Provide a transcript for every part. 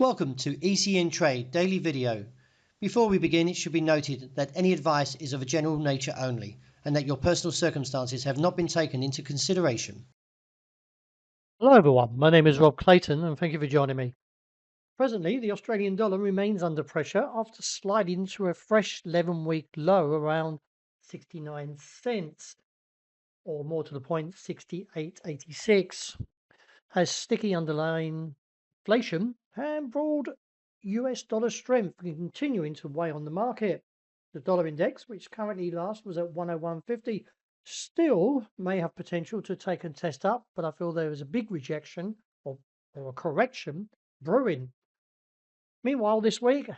Welcome to ECN Trade Daily Video. Before we begin, it should be noted that any advice is of a general nature only and that your personal circumstances have not been taken into consideration. Hello everyone, my name is Rob Clayton and thank you for joining me. Presently, the Australian dollar remains under pressure after sliding to a fresh 11-week low around 69 cents, or more to the point, 68.86, as sticky underlying inflation and broad US dollar strength continuing to weigh on the market. The dollar index, which currently last was at 101.50, still may have potential to take and test up, but I feel there is a big rejection or a correction brewing. Meanwhile, this week,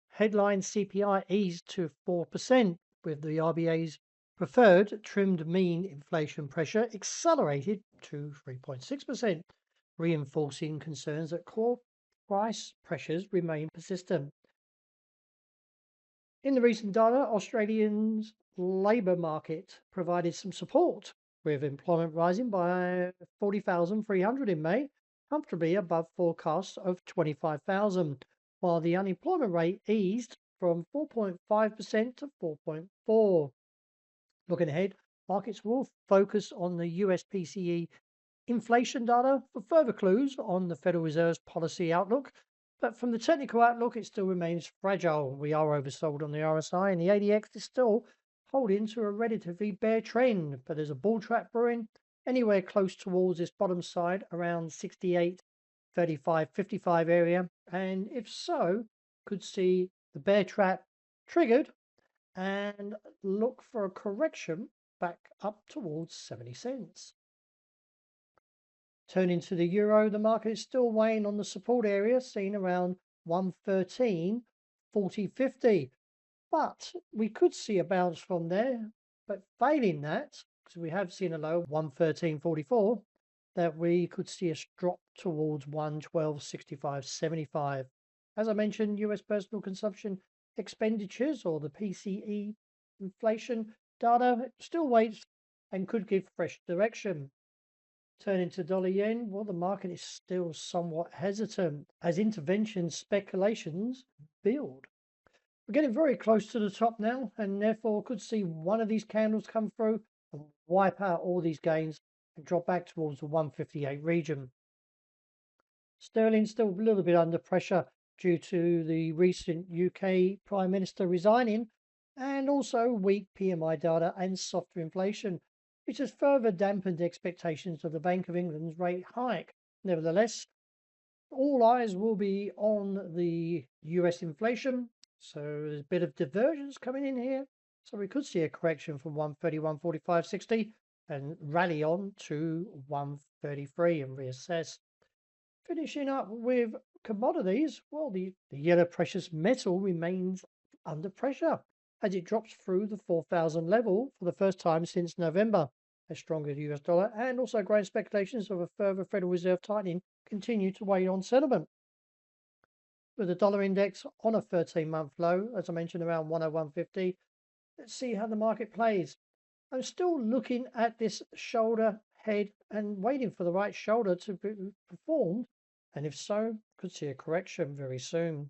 headline CPI eased to 4%, with the RBA's preferred trimmed mean inflation pressure accelerated to 3.6%, reinforcing concerns that core price pressures remain persistent. In the recent data, Australia's labour market provided some support, with employment rising by 40,300 in May, comfortably above forecasts of 25,000, while the unemployment rate eased from 4.5% to 4.4%. Looking ahead, markets will focus on the US PCE inflation data for further clues on the Federal Reserve's policy outlook. But from the technical outlook, it still remains fragile. We are oversold on the RSI, and the ADX is still holding to a relatively bear trend. But there's a bull trap brewing anywhere close towards this bottom side around 68, 35, 55 area. And if so, could see the bear trap triggered and look for a correction back up towards 70 cents. Turning to the euro, the market is still weighing on the support area seen around 113.40.50, but we could see a bounce from there. But failing that, because we have seen a low 113.44, that we could see a drop towards 112.65.75. As I mentioned, US personal consumption expenditures, or the PCE inflation data, still waits and could give fresh direction. Turning to dollar yen, well, the market is still somewhat hesitant as intervention speculations build. We're getting very close to the top now, and therefore could see one of these candles come through and wipe out all these gains and drop back towards the 158 region. Sterling still a little bit under pressure due to the recent UK Prime Minister resigning, and also weak PMI data and softer inflation, which has further dampened expectations of the Bank of England's rate hike. Nevertheless, all eyes will be on the US inflation, so there's a bit of divergence coming in here. So we could see a correction from 131.45.60 and rally on to 133 and reassess. Finishing up with commodities, well, the yellow precious metal remains under pressure as it drops through the 4,000 level for the first time since November. A stronger US dollar and also growing speculations of a further Federal Reserve tightening continue to weigh on sentiment. With the dollar index on a 13-month low, as I mentioned, around 101.50, let's see how the market plays. I'm still looking at this shoulder head and waiting for the right shoulder to be performed, and if so, could see a correction very soon.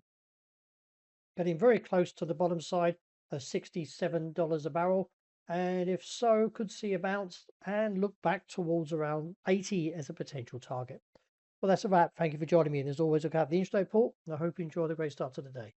Getting very close to the bottom side of $67 a barrel, and if so, could see a bounce and look back towards around 80 as a potential target. Well, that's a wrap. Thank you for joining me, and as always, look out the intraday report, and I hope you enjoy the great start to the day.